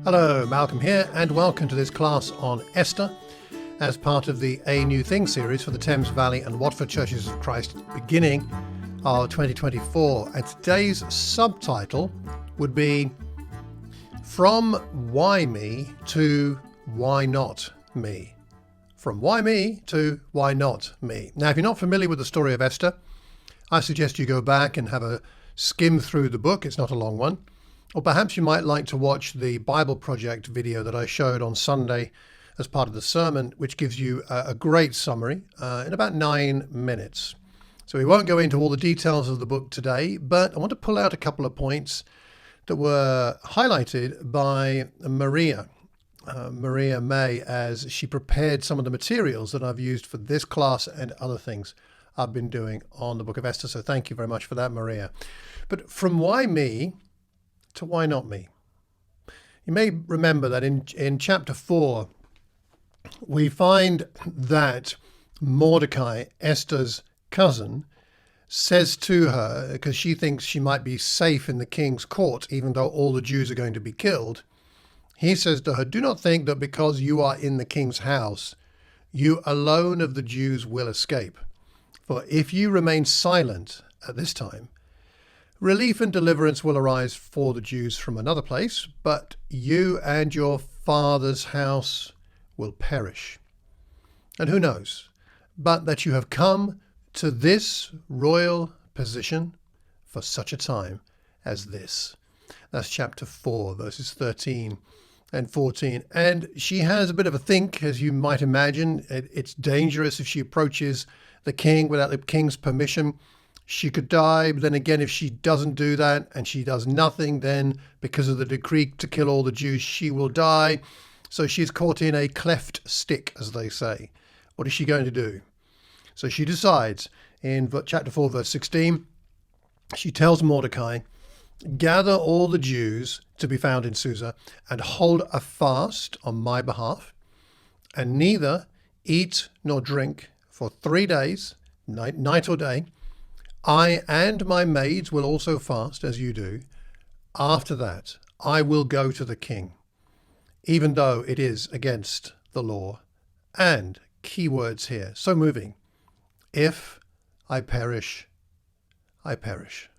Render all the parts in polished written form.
Hello, Malcolm here, and welcome to this class on Esther as part of the A New Thing series for the Thames Valley and Watford Churches of Christ beginning of 2024. And today's subtitle would be From Why Me to Why Not Me. From Why Me to Why Not Me. Now, if you're not familiar with the story of Esther, I suggest you go back and have a skim through the book. It's not a long one. Or perhaps you might like to watch the Bible Project video that I showed on Sunday as part of the sermon, which gives you a great summary in about 9 minutes. So we won't go into all the details of the book today, but I want to pull out a couple of points that were highlighted by Maria May, as she prepared some of the materials that I've used for this class and other things I've been doing on the book of Esther. So thank you very much for that, Maria. But from why me to why not me? You may remember that in chapter 4, we find that Mordecai, Esther's cousin, says to her, because she thinks she might be safe in the king's court, even though all the Jews are going to be killed, he says to her, "Do not think that because you are in the king's house, you alone of the Jews will escape. For if you remain silent at this time, relief and deliverance will arise for the Jews from another place, but you and your father's house will perish. And who knows, but that you have come to this royal position for such a time as this." That's chapter 4, verses 13 and 14. And she has a bit of a think, as you might imagine. It's dangerous if she approaches the king without the king's permission. She could die, but then again, if she doesn't do that and she does nothing, then because of the decree to kill all the Jews, she will die. So she's caught in a cleft stick, as they say. What is she going to do? So she decides in chapter 4, verse 16, she tells Mordecai, "Gather all the Jews to be found in Susa and hold a fast on my behalf, and neither eat nor drink for 3 days, night or day. I and my maids will also fast as you do. After that, I will go to the king, even though it is against the law." And key words here, so moving. If I perish, I perish.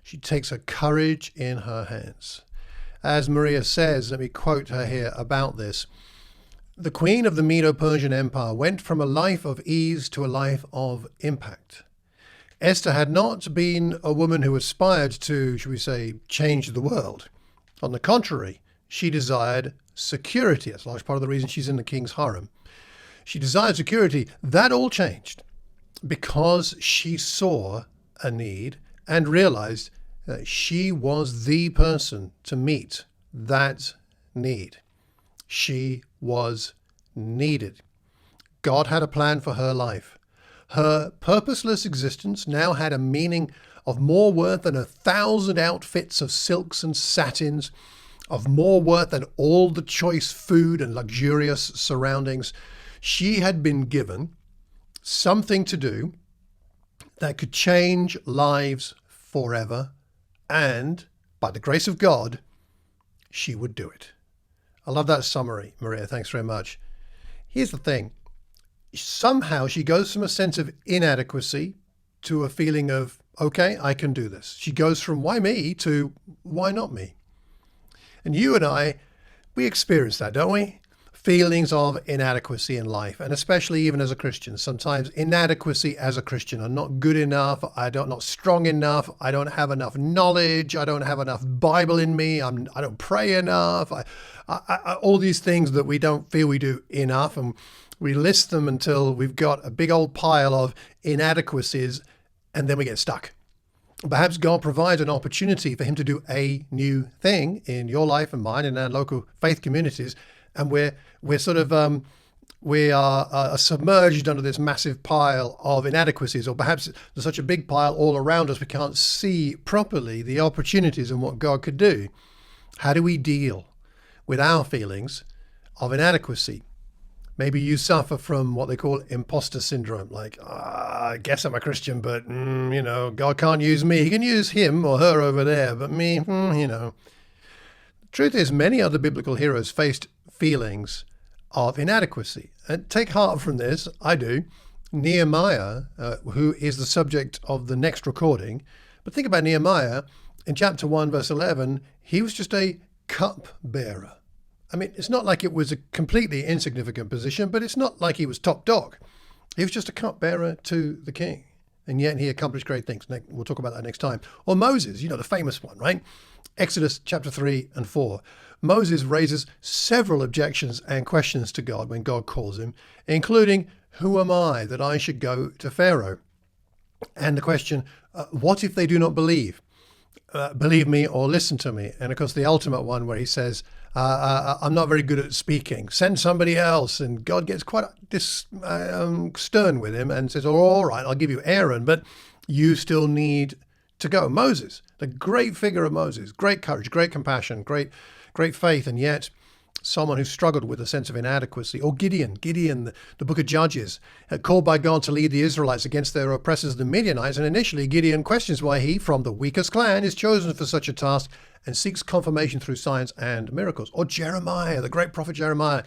She takes her courage in her hands. As Maria says, let me quote her here about this. The queen of the Medo-Persian Empire went from a life of ease to a life of impact. Esther had not been a woman who aspired to, shall we say, change the world. On the contrary, she desired security. That's a large part of the reason she's in the king's harem. She desired security. That all changed because she saw a need and realized that she was the person to meet that need. She was needed. God had a plan for her life. Her purposeless existence now had a meaning of more worth than 1,000 outfits of silks and satins, of more worth than all the choice food and luxurious surroundings. She had been given something to do that could change lives forever, and by the grace of God, she would do it. I love that summary, Maria. Thanks very much. Here's the thing. Somehow she goes from a sense of inadequacy to a feeling of, okay, I can do this. She goes from why me to why not me? And you and I, we experience that, don't we? Feelings of inadequacy in life, and especially even as a Christian. Sometimes inadequacy as a Christian. I'm not good enough. Not strong enough. I don't have enough knowledge. I don't have enough Bible in me. I don't pray enough. All these things that we don't feel we do enough, and we list them until we've got a big old pile of inadequacies, and then we get stuck. Perhaps God provides an opportunity for him to do a new thing in your life and mine, in our local faith communities, and we are submerged under this massive pile of inadequacies, or perhaps there's such a big pile all around us we can't see properly the opportunities and what God could do. How do we deal with our feelings of inadequacy? Maybe you suffer from what they call imposter syndrome, like, I guess I'm a Christian, but, God can't use me. He can use him or her over there, but me, Truth is, many other biblical heroes faced feelings of inadequacy. And take heart from this, I do. Nehemiah, who is the subject of the next recording, but think about Nehemiah, in chapter 1, verse 11, he was just a cup-bearer. I mean, it's not like it was a completely insignificant position, but it's not like he was top dog. He was just a cup-bearer to the king, and yet he accomplished great things. We'll talk about that next time. Or Moses, the famous one, right? Exodus chapter 3 and 4. Moses raises several objections and questions to God when God calls him, including, who am I that I should go to Pharaoh? And the question, what if they do not believe? Believe me or listen to me. And of course, the ultimate one where he says, I'm not very good at speaking. Send somebody else. And God gets quite stern with him and says, all right, I'll give you Aaron, but you still need to go. Moses, the great figure of Moses, great courage, great compassion, great faith, and yet someone who struggled with a sense of inadequacy. Or Gideon, the book of Judges, called by God to lead the Israelites against their oppressors, the Midianites. And initially, Gideon questions why he, from the weakest clan, is chosen for such a task and seeks confirmation through signs and miracles. Or Jeremiah, the great prophet Jeremiah.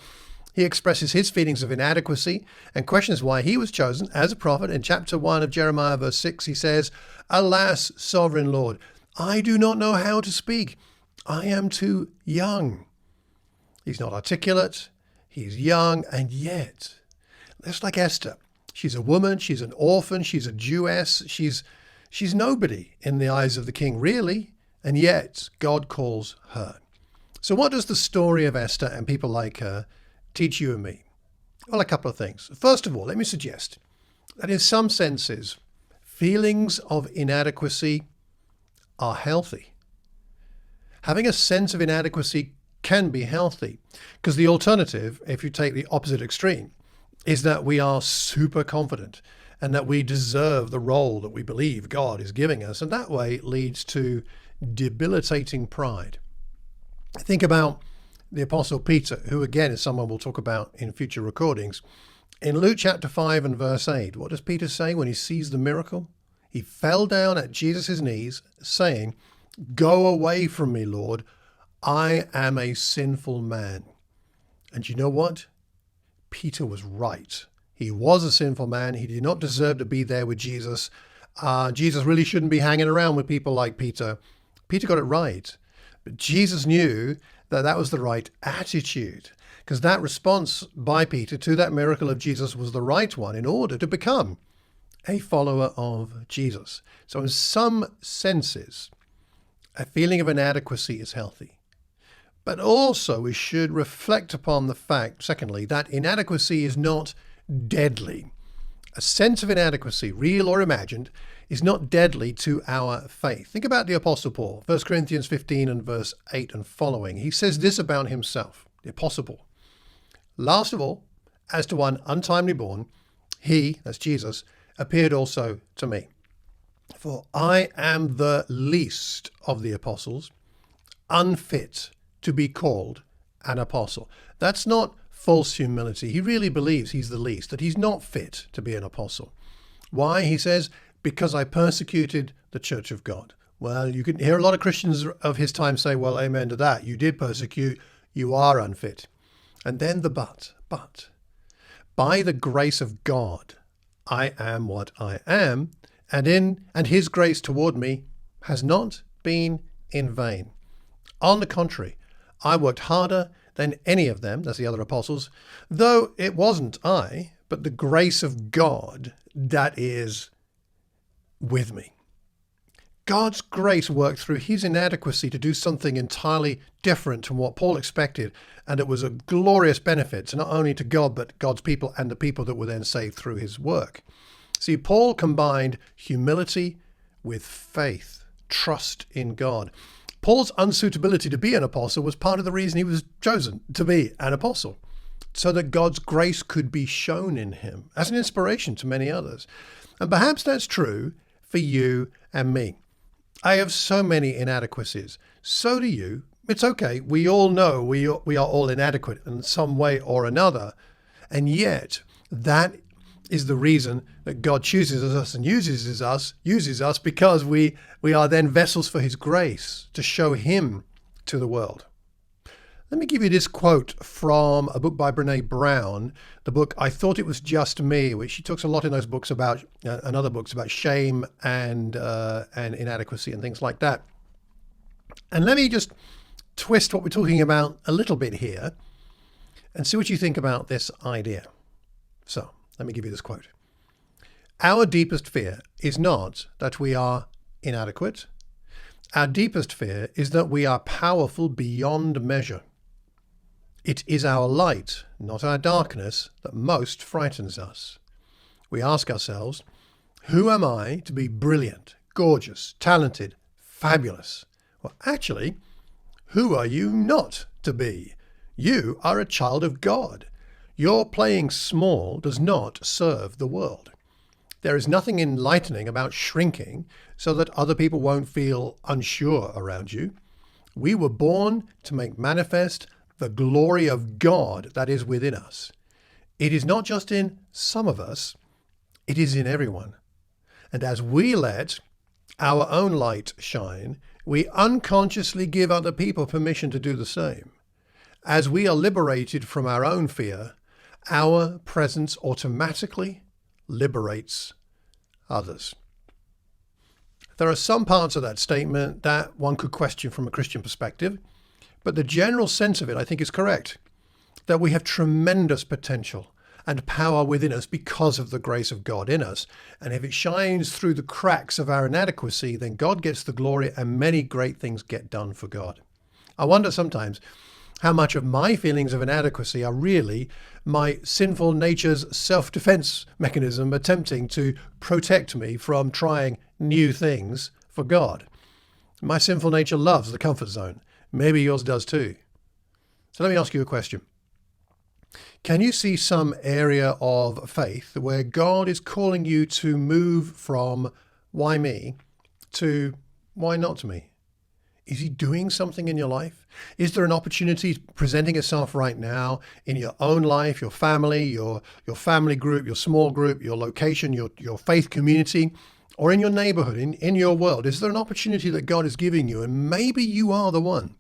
He expresses his feelings of inadequacy and questions why he was chosen as a prophet. In chapter 1 of Jeremiah, verse 6, he says, Alas, sovereign Lord, I do not know how to speak. I am too young. He's not articulate, he's young, and yet, just like Esther, she's a woman, she's an orphan, she's a Jewess, she's nobody in the eyes of the king, really, and yet God calls her. So what does the story of Esther and people like her teach you and me? Well, a couple of things. First of all, let me suggest that in some senses, feelings of inadequacy are healthy. Having a sense of inadequacy can be healthy, because the alternative, if you take the opposite extreme, is that we are super confident and that we deserve the role that we believe God is giving us, and that way leads to debilitating pride. Think about the Apostle Peter, who again is someone we'll talk about in future recordings. In Luke chapter 5 and verse 8, what does Peter say when he sees the miracle? He fell down at Jesus' knees, saying, Go away from me, Lord, I am a sinful man. And you know what? Peter was right. He was a sinful man. He did not deserve to be there with Jesus. Jesus really shouldn't be hanging around with people like Peter. Peter got it right. But Jesus knew that that was the right attitude, because that response by Peter to that miracle of Jesus was the right one in order to become a follower of Jesus. So in some senses, a feeling of inadequacy is healthy. But also we should reflect upon the fact, secondly, that inadequacy is not deadly. A sense of inadequacy, real or imagined, is not deadly to our faith. Think about the Apostle Paul, 1 Corinthians 15 and verse 8 and following. He says this about himself, the Apostle Paul. Last of all, as to one untimely born, he, that's Jesus, appeared also to me. For I am the least of the apostles, unfit to be called an apostle. That's not false humility. He really believes he's the least, that he's not fit to be an apostle. Why? He says, because I persecuted the church of God. Well, you can hear a lot of Christians of his time say, well, amen to that. You did persecute, you are unfit. And then the but. By the grace of God, I am what I am, and his grace toward me has not been in vain. On the contrary, I worked harder than any of them, that's the other apostles, though it wasn't I, but the grace of God that is with me. God's grace worked through his inadequacy to do something entirely different from what Paul expected, and it was a glorious benefit to not only to God, but God's people and the people that were then saved through his work. See, Paul combined humility with faith, trust in God. Paul's unsuitability to be an apostle was part of the reason he was chosen to be an apostle, so that God's grace could be shown in him as an inspiration to many others. And perhaps that's true for you and me. I have so many inadequacies. So do you. It's okay. We all know we are all inadequate in some way or another. And yet that is the reason that God chooses us and uses us because we are then vessels for his grace to show him to the world. Let me give you this quote from a book by Brené Brown, the book I Thought It Was Just Me, which she talks a lot in those books about, and other books about shame and inadequacy and things like that. And let me just twist what we're talking about a little bit here and see what you think about this idea. So let me give you this quote. Our deepest fear is not that we are inadequate. Our deepest fear is that we are powerful beyond measure. It is our light, not our darkness, that most frightens us. We ask ourselves, who am I to be brilliant, gorgeous, talented, fabulous? Well, actually, who are you not to be? You are a child of God. Your playing small does not serve the world. There is nothing enlightening about shrinking so that other people won't feel unsure around you. We were born to make manifest the glory of God that is within us. It is not just in some of us, it is in everyone. And as we let our own light shine, we unconsciously give other people permission to do the same. As we are liberated from our own fear, our presence automatically liberates others. There are some parts of that statement that one could question from a Christian perspective, but the general sense of it, I think, is correct, that we have tremendous potential and power within us because of the grace of God in us. And if it shines through the cracks of our inadequacy, then God gets the glory and many great things get done for God. I wonder sometimes how much of my feelings of inadequacy are really my sinful nature's self-defense mechanism attempting to protect me from trying new things for God. My sinful nature loves the comfort zone. Maybe yours does too. So let me ask you a question. Can you see some area of faith where God is calling you to move from why me to why not me? Is he doing something in your life? Is there an opportunity presenting itself right now in your own life, your family, your family group, your small group, your location, your faith community, or in your neighborhood, in your world? Is there an opportunity that God is giving you? And maybe you are the one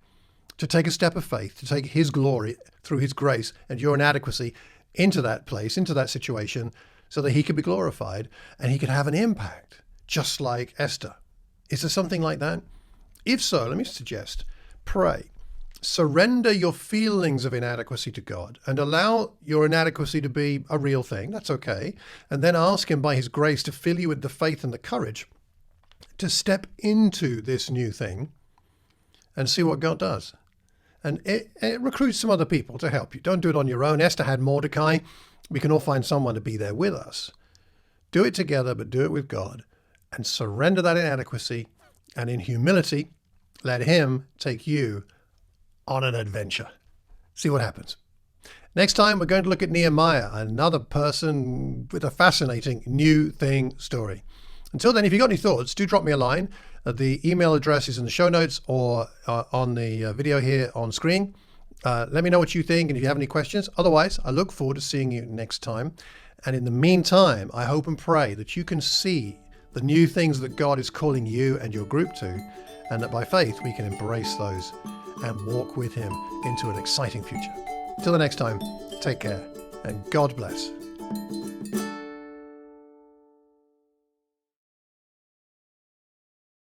to take a step of faith, to take his glory through his grace and your inadequacy into that place, into that situation, so that he can be glorified and he can have an impact, just like Esther. Is there something like that? If so, let me suggest, pray. Surrender your feelings of inadequacy to God and allow your inadequacy to be a real thing. That's okay. And then ask him by his grace to fill you with the faith and the courage to step into this new thing and see what God does. And it recruits some other people to help you. Don't do it on your own. Esther had Mordecai. We can all find someone to be there with us. Do it together, but do it with God. And surrender that inadequacy. And in humility, let him take you on an adventure. See what happens. Next time, we're going to look at Nehemiah, another person with a fascinating new thing story. Until then, if you've got any thoughts, do drop me a line. The email address is in the show notes or on the video here on screen. Let me know what you think and if you have any questions. Otherwise, I look forward to seeing you next time. And in the meantime, I hope and pray that you can see the new things that God is calling you and your group to, and that by faith we can embrace those and walk with him into an exciting future. Till the next time, take care and God bless.